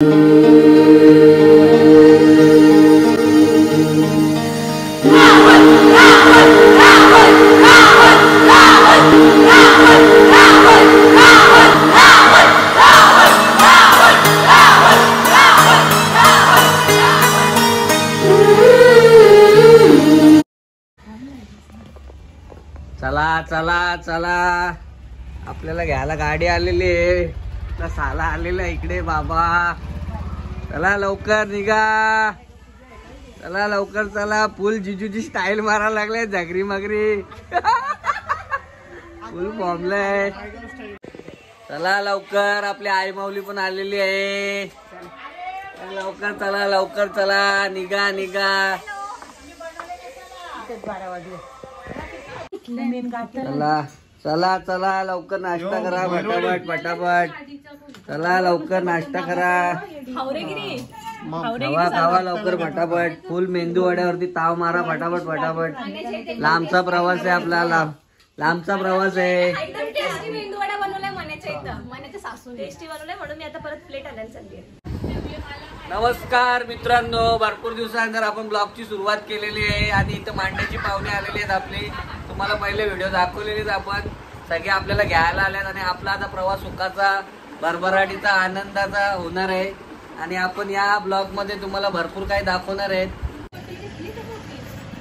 चला चला चला, आपल्याला घ्यायला गाडी आलेली आहे ना, साला आलेला इकडे बाबा. चला लवकर निघा, चला लवकर चला. फुल जिजूची स्टाईल मारा लागले, जागरी मागरी फुल बॉम्बलाय. चला लवकर, आपली आई माऊली पण आलेली आहे. लवकर चला लवकर चला, निघा निघा. चला चला चला लवकर नाश्ता करा, फटाफट फटाफट. चला लवकर नाश्ता करा, खावा खावा लवकर फटाफट. फुल मेंदू वड्यावरती ताव मारा फटाफट फटाफट. लांबचा प्रवास आहे आपला, लांबचा प्रवास आहे. नमस्कार मित्रांनो, भरपूर दिवसानंतर आपण ब्लॉगची सुरुवात केलेली आहे आणि इथं मांड्याची पाहुणे आलेली आहेत आपली. तुम्हाला पहिले व्हिडिओ दाखवलेलीच आपण, सगळे आपल्याला घ्यायला आल्यात आणि आपला आता प्रवास सुखाचा, भरभराटीचा, आनंदाचा होणार आहे. आणि आपण या ब्लॉग मध्ये तुम्हाला भरपूर काही दाखवणार आहेत.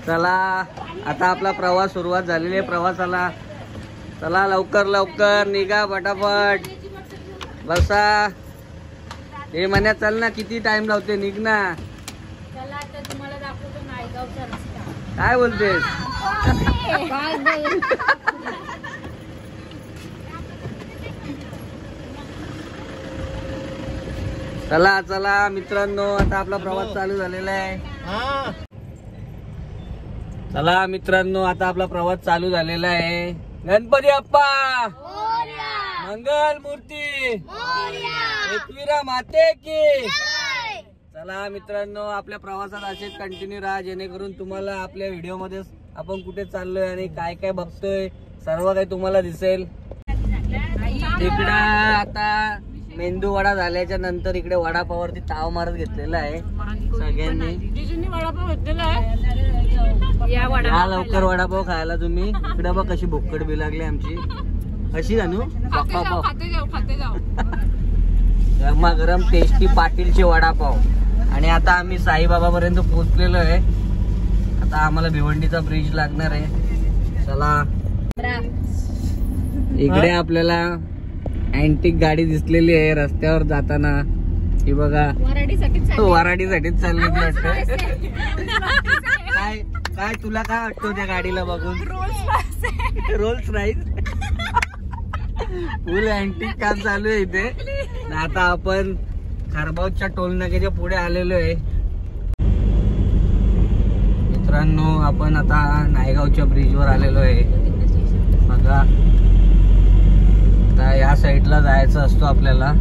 चला आता आपला प्रवास सुरुवात झालेली आहे प्रवासाला. चला लवकर लवकर निघा फटाफट, बसा. हे म्हण्या चल ना, किती टाइम लावते, निघ ना. काय बोलतेस? चला चला मित्रांनो, आता आपला प्रवास चालू झालेला आहे. चला मित्रांनो, आता आपला प्रवास चालू झालेला आहे. गणपती बाप्पा मंगल मूर्ती, एकविरा माते की. चला मित्रांनो, आपल्या प्रवासात असेच कंटिन्यू राहा, जेणेकरून तुम्हाला आपल्या व्हिडिओ मध्ये आपण कुठे चाललोय आणि काय काय बघतोय सर्व काही तुम्हाला दिसेल. इकडं आता मेंदू वडा झाल्याच्या नंतर इकडे वडापावरती ताव मारत घेतलेला आहे सगळ्यांनी. वडापाव घेतलेला आहे, या लवकर वडापाव खायला तुम्ही. इकडे बघ कशी भुक्कड बी लागली आमची, अशी जाणू गरमागरम टेस्टी पाटीलचे वडापाव. आणि आता आम्ही साईबाबा पर्यंत पोहोचलेलो आहे. आता आम्हाला भिवंडीचा ब्रिज लागणार आहे. चला, इकडे आपल्याला अँटिक गाडी दिसलेली आहे रस्त्यावर जाताना. ही बघा, वराडीसाठीच चालली ती वाटतं. काय काय तुला काय वाटतं त्या गाडीला बघून? Rolls rice. फुल अँटिक काम चालू आहे इथे. आता आपण खारबावच्या टोल नाक्याच्या पुढे आलेलो आहे मित्रांनो. आपण आता नायगावच्या ब्रिज वर आलेलो आहे बघा. आता या साईडला जायचं असतो आपल्याला,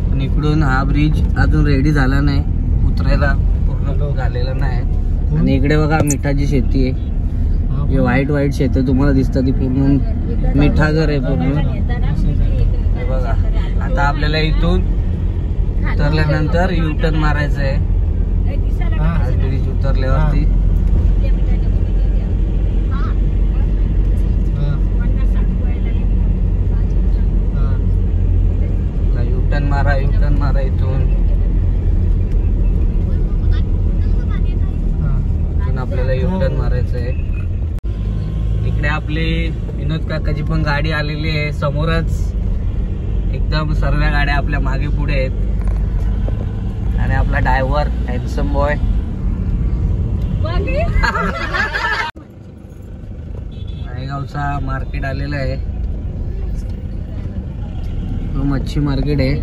पण इकडून हा ब्रिज अजून रेडी झाला नाही, उतरायला पूर्ण झालेला नाही. आणि इकडे बघा मिठाची शेती आहे, जे व्हाईट व्हाईट शेत तुम्हाला दिसतात ती पूर्ण मिठागर आहे पूर्ण. बघा आता आपल्याला इथून उतरल्यानंतर यू टर्न मारायचं आहे. ब्रिज उतरल्यावरती युटर्न मारा, युटर्न मारा इथून. आपल्याला युटर्न मारायचं आहे. इकडे आपली विनोद काकाची पण गाडी आलेली आहे समोरच. एकदम सर्व गाड्या आपल्या मागे पुढे आहेत. आणि आपला ड्रायव्हर हँडसम बॉय. नायगावचा मार्केट आलेला आहे, मच्छी मार्केट आहे.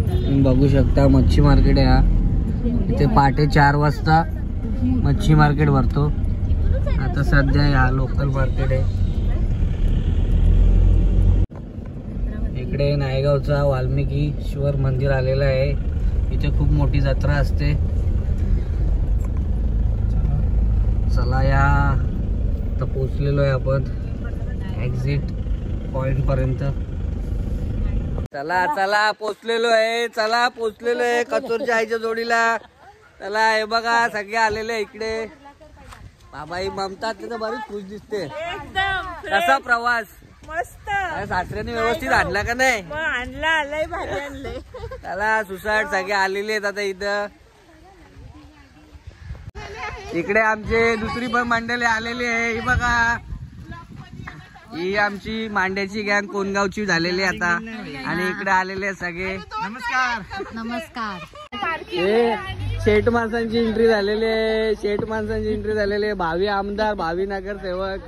तुम्ही बघू शकता मच्छी मार्केट आहे हा. इथे पहाटे 4 वाजता मच्छी मार्केट भरतो. आता सध्या हा लोकल मार्केट आहे. इकडे नायगावचा वाल्मिकीश्वर मंदिर आलेलं आहे. इथे खूप मोठी जत्रा असते. चला या आता पोहोचलेलो आहे आपण एक्झिट पॉइंट पर्यंत. चला चला पोचलेलो आहे, चला पोचलेलो आहे कचोरच्या आईच्या जोडीला. चला हे बघा सगळे आलेले इकडे. बाबाई ममता तिथं बरीच खुश दिसते. कसा प्रवास? मस्त. सासऱ्याने व्यवस्थित आणला का नाही? आणला, लय भारी आणले. चला सुसाट सगळे आलेले आहेत आता इथं. इकडे आमचे दुसरी पण मंडळी आलेली आहे. ही बघा ही आमची मांड्याची गँग कोणगावची झालेली आता. आणि इकडे आलेले सगळे. नमस्कार नमस्कार. हे शेठ माणसांची एंट्री झालेली आहे. शेठ माणसांची एंट्री झालेली आहे. भावी आमदार, भावी नगरसेवक.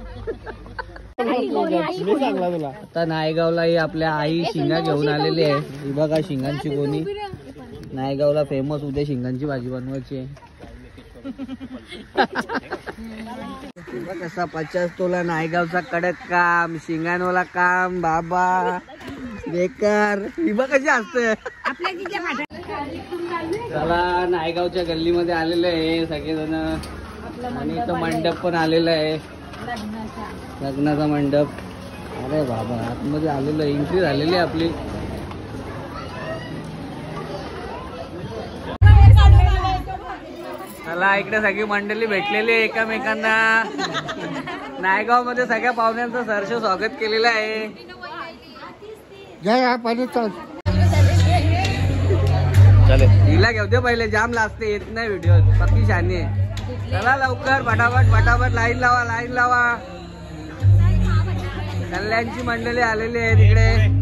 आता नायगावला ही आपल्या आई शिंगा घेऊन आलेली आहे. ही बघा शिंगांची गोणी. नायगावला फेमस उद्या शिंगांची भाजी बनवायची आहे. कसा 50 तोला नायगावचा कडक काम, शिंगांवाला काम बाबा बेकार. ही बघ कशी असते. चला नायगावच्या गल्लीमध्ये आलेले आहे सगळेजण. आणि इथं मंडप पण आलेला आहे, लग्नाचा मंडप. अरे बाबा आतमध्ये आलेलं एंट्री झालेली आहे आपली. चला इकडे सगळी मंडळी भेटलेली आहे एकमेकांना. नायगाव मध्ये सगळ्या पाहुण्यांचं सहर्ष स्वागत केलेलं आहे. हिला घेऊ दे पहिले, जाम लाजते, येत नाही व्हिडिओ, पक्की शानी आहे. चला लवकर फटाफट फटाफट लाईन लावा, लाईन लावा. कल्याणची मंडळी आलेली आहे तिकडे.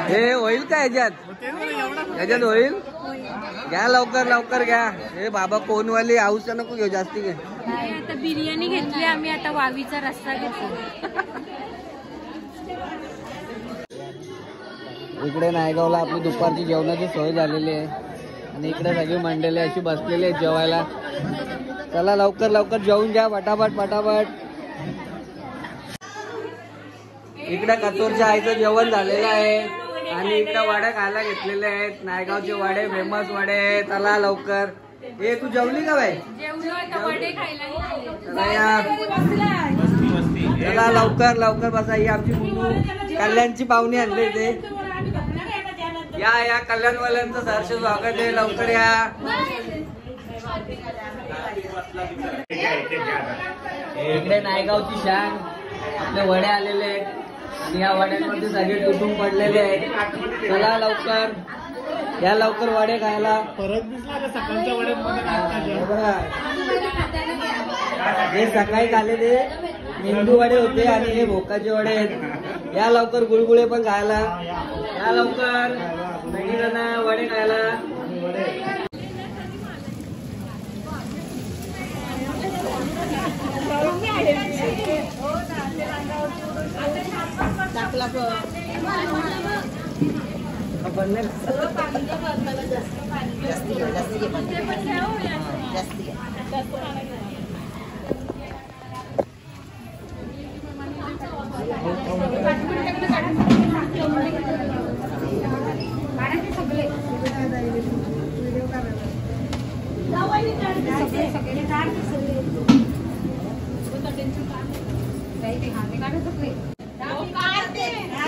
हे होईल का याच्यात? याच्यात होईल? घ्या लवकर लवकर घ्या. हे बाबा कोणवाली हाऊस नको घेऊ जास्ती घे. आता बिर्याणी घेतली आम्ही, आता वावीचा रस्ता घेतला. इकडे नायगावला आपली दुपारची जेवणाची सोय झालेली आहे. आणि इकडे सगळी मंडळी अशी बसलेली आहेत जेवायला. चला लवकर लवकर जेवून घ्या फटाफट फटाफट. इकडे कचोरच्या आईचं जेवण झालेलं आहे. आणि इकडे वडे खायला घेतलेले आहेत. नायगावचे वडे फेमस वडे. चला लवकर. हे तू जेवली का बाई? चला या, चला लवकर लवकर बसा. ही आमची मुलू कल्याणची पाहुणी आणली ते. या या कल्याणवाल्यांचं सहर्ष स्वागत आहे. लवकर या. इकडे नायगावची शान आपले वडे आलेले आहेत. आणि या वड्यांमध्ये सगळे तुटून पडलेले आहेत. चला लवकर या, लवकर वडे खायला. हे सकाळी खाले ते मेंदू वडे होते आणि हे भोकाचे वडे आहेत. या लवकर गुळगुळे पण खायला. या लवकर सगळीजण वडे खायला.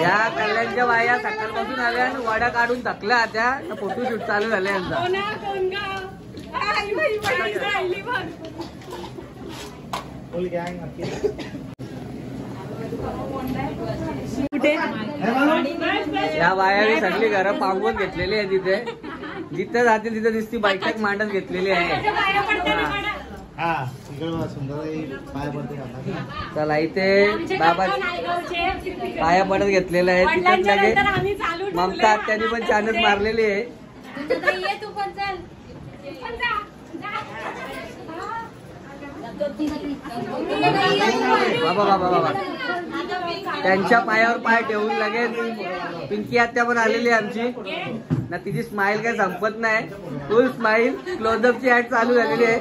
या कल्याणच्या बाया सकाळपासून आल्या आणि वड्या काढून थकल्या त्या. फोटोशूट चालू झाले यांचा. या बायाने सगळी घरं पांगून घेतलेली आहे. तिथे जिथे जातील तिथे दिसती बैठक मांडत घेतलेली आहे. चला इथे बाबा पाया पडत घेतलेलं आहे. तिथेच लगे ममता आत्यानी पण चानच मारलेली आहे. बाबा बाबा बाबा त्यांच्या पायावर पाय ठेवून लगेच पिंकी आत्या पण आलेली आहे आमची ना. तिची स्माइल काय संपत नाही. फुल स्माइल. क्लोजअपची ऍड चालू झालेली आहे.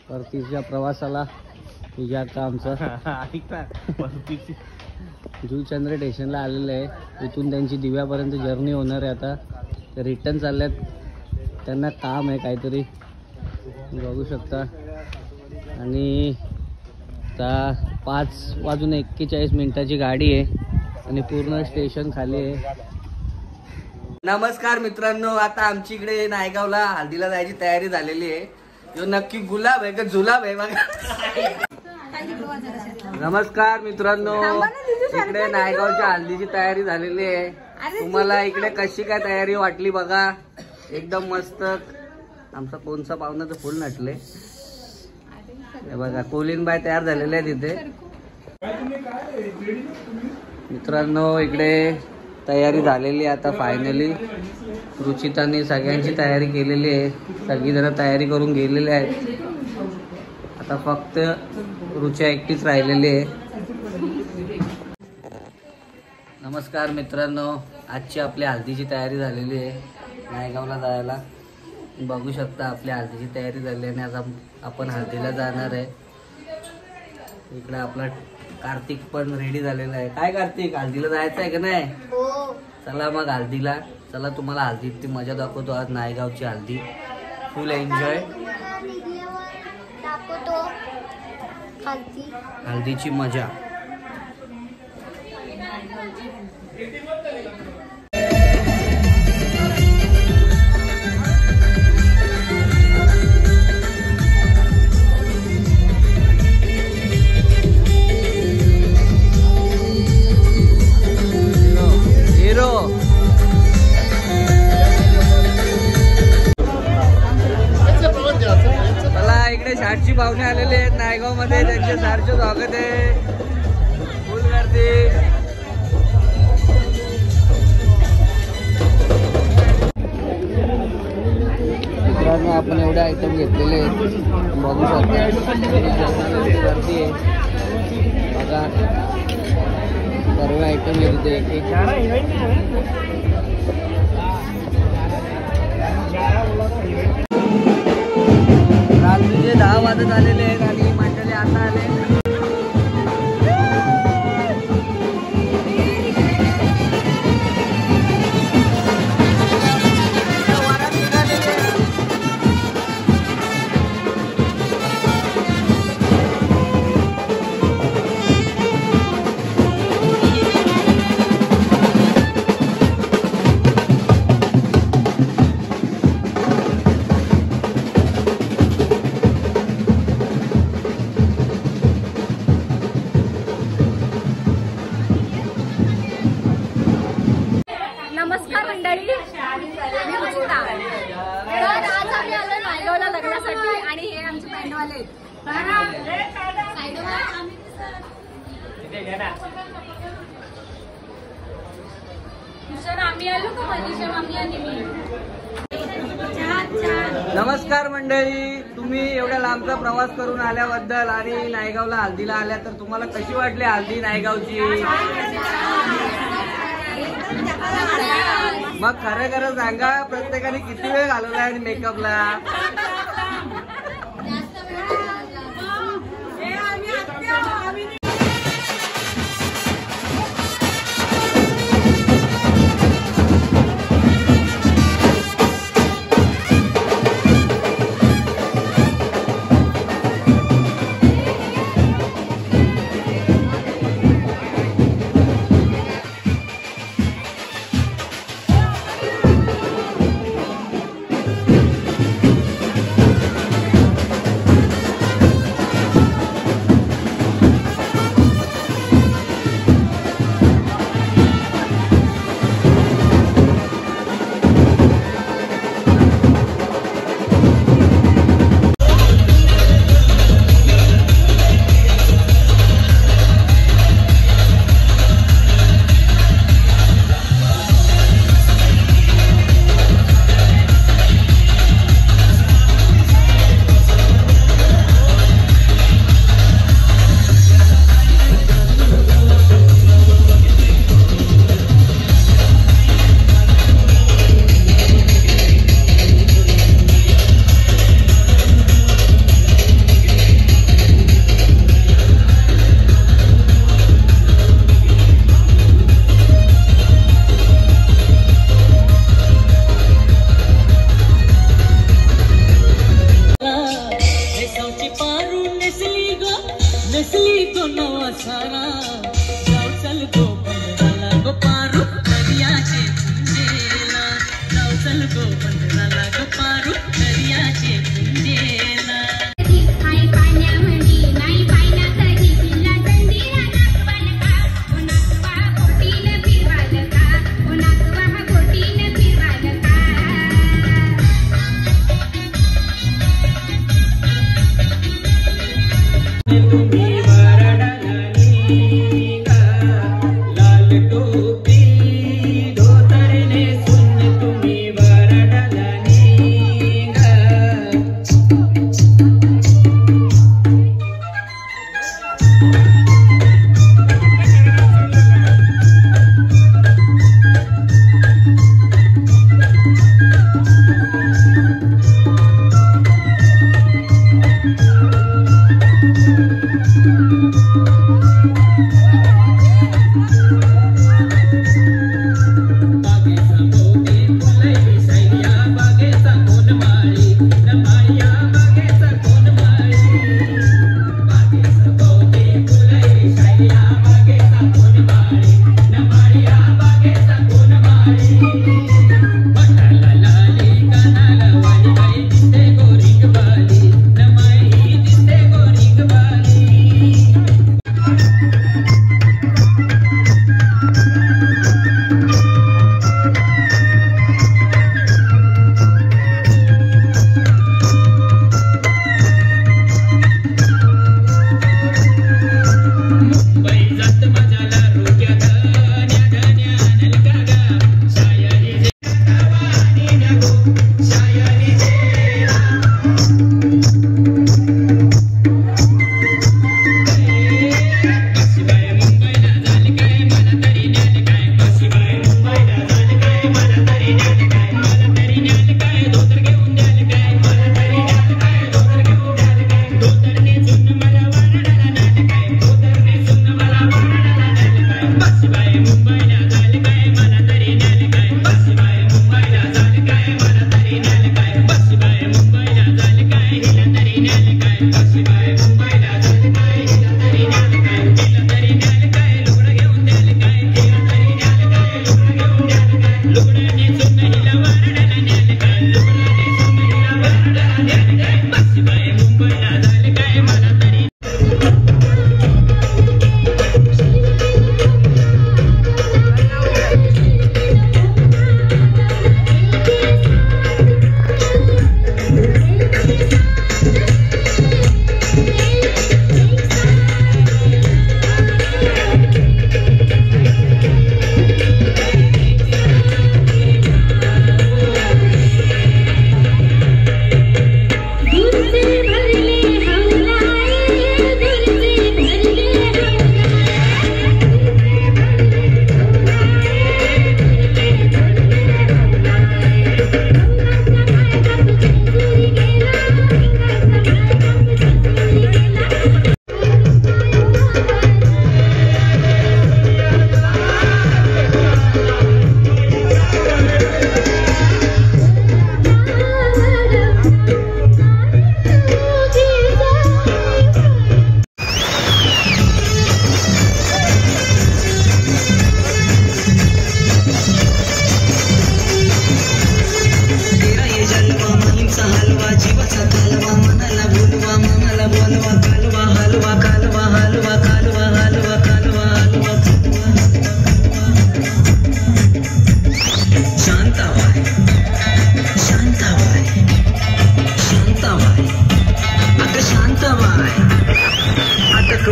परतीच्या प्रवासाला तुझ्या आता आमचं जुचंद्र स्टेशनला आलेलं आहे. इथून त्यांची दिव्यापर्यंत जर्नी होणार आहे. आता ते रिटर्न चालल्यात, त्यांना काम आहे काहीतरी बघू शकता. आणि आता 5:41 गाडी आहे आणि पूर्ण स्टेशन खाली आहे. नमस्कार मित्रांनो, आता आमची इकडे नायगावला हल्दीला जायची तयारी झालेली आहे. जो नक्की गुलाब आहे का जुलाब आहे बघा. नमस्कार मित्रांनो, इकडे नायगावच्या हल्दीची तयारी झालेली आहे. तुम्हाला इकडे कशी काय तयारी वाटली बघा. एकदम मस्त. आमचा कोणचा पाहुणा तर फुल नटले हे बघा. कोलिनबाई तयार झालेले आहे तिथे. मित्रांनो इकडे तयारी झालेली आहे आता फायनली. रुचिताने सगळ्यांची तयारी केलेली आहे. सगळीजण तयारी करून गेलेले आहेत. आता फक्त रुचा एकटीच राहिलेली आहे. नमस्कार मित्रांनो, आजची आपली हल्दीची तयारी झालेली आहे नायगावला जायला. बघू शकता आपली हल्दीची तयारी झाली आणि आज आपण हल्दीला जाणार आहे. इकडे आपला कार्तिक पण रेडी झालेला आहे. काय कार्तिक, हल्दीला जायचं आहे का नाही? चला मग हल्दीला. चला तुम्हाला हल्दीची मजा दाखवतो. आज नायगावची हल्दी फुल एन्जॉय. हल्दीची मजा. इकडे शाटची पाहुणे आलेले आहेत नायगाव मध्ये. त्यांचे सारखे स्वागत आहे. फुल गर्दी. मित्रांनो आपण एवढे आयटम घेतलेले आहेत बघू शकता. गर्दी आहे बघा. सर्व आयटम येते एक रात्रीचे 10 वाजत आलेले आहेत आणि मंडळी आता आले. नमस्कार मंडळी, मी रुचिता. तर आज आम्ही आलो नायगावला लग्नासाठी आणि हे आमचे बँडवाले आहेत. आम्ही आलो का मनीषा मामी आणि मी. नमस्कार मंडळी, तुम्ही एवढ्या लांबचा प्रवास करून आल्याबद्दल आणि नायगावला हल्दीला आल्या तर तुम्हाला कशी वाटली हल्दी नायगावची? मग खरं खरं सांगा, प्रत्येकाने किती वेळ घालवला आहे मेकअपला? पारू नसली गो नवा सारा जाऊ चल गो बंदराला गो पारू दर्याचे पुंजेला जाऊ चल गो बंदराला गो पारू दर्याचे पुंजेला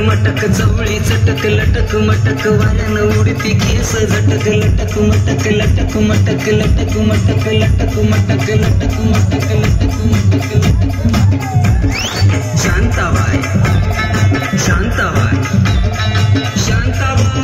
मटक जवळी चटक लटक मटक वाऱ्यानं उडती केस झटक लटक मटक लटक मटक लटक मटक लटक मटक लटक मटक लटक मटक लटक शांताबाई शांताबाई शांताबाई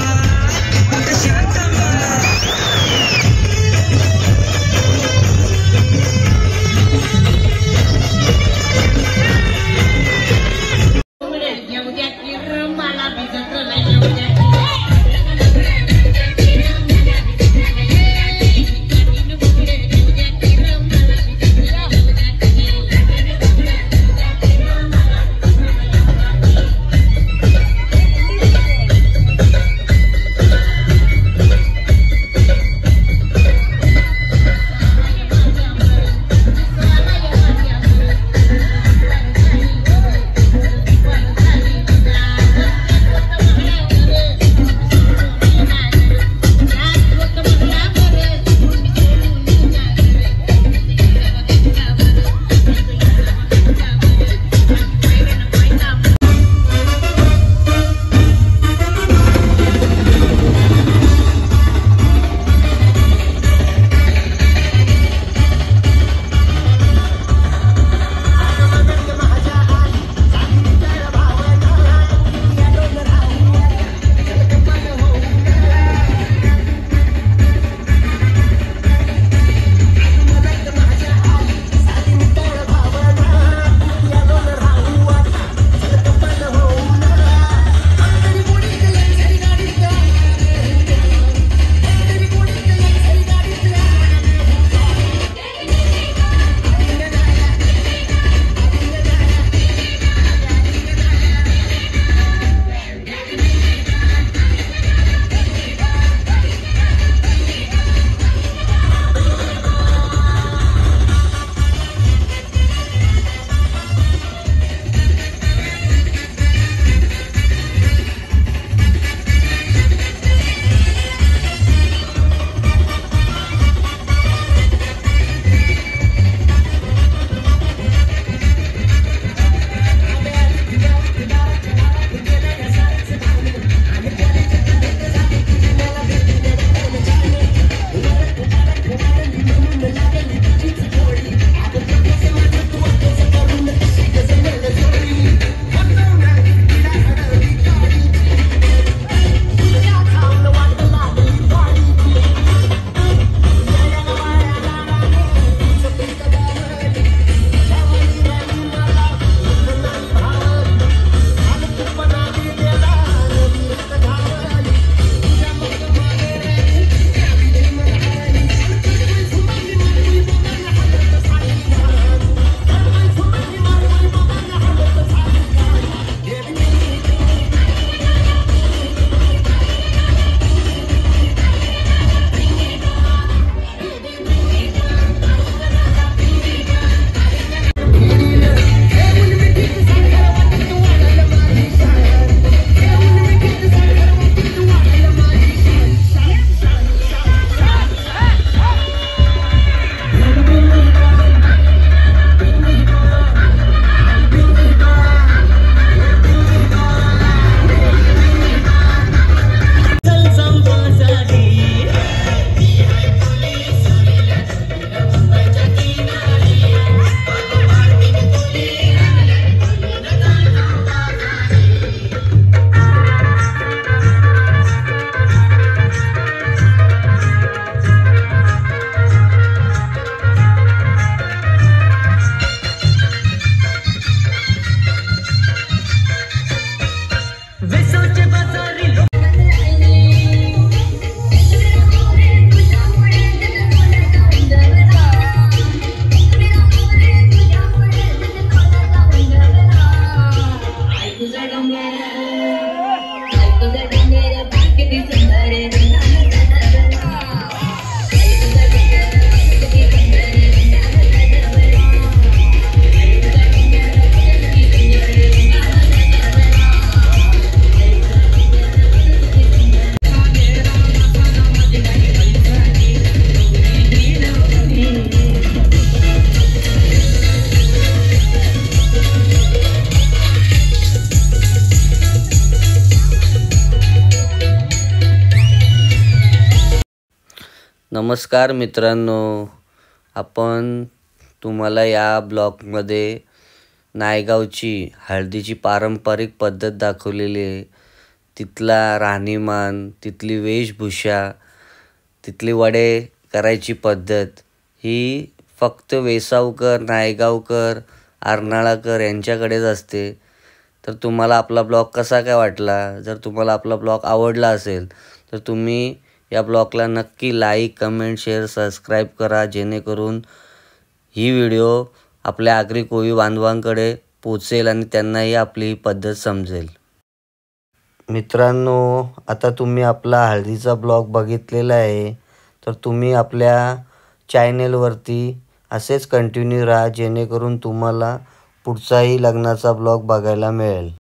नमस्कार मित्रांनो, आपण तुम्हाला या ब्लॉगमध्ये नायगावची हळदीची पारंपरिक पद्धत दाखवलेली आहे. तिथला राहणीमान, तिथली वेशभूषा, तिथली वडे करायची पद्धत ही फक्त वेसावकर, नायगावकर, अर्नाळाकर यांच्याकडेच असते. तर तुम्हाला आपला ब्लॉग कसा काय वाटला? जर तुम्हाला आपला ब्लॉग आवडला असेल तर तुम्ही या ब्लॉगला नक्की लाईक, कमेंट, शेअर, सबस्क्राईब करा, जेणेकरून ही व्हिडिओ आपल्या आगरी कोळी बांधवांकडे पोचेल आणि त्यांनाही आपली ही पद्धत समजेल. मित्रांनो, आता तुम्ही आपला हळदीचा ब्लॉग बघितलेला आहे, तर तुम्ही आपल्या चॅनेलवरती असेच कंटिन्यू राहा, जेणेकरून तुम्हाला पुढचाही लग्नाचा ब्लॉग बघायला मिळेल.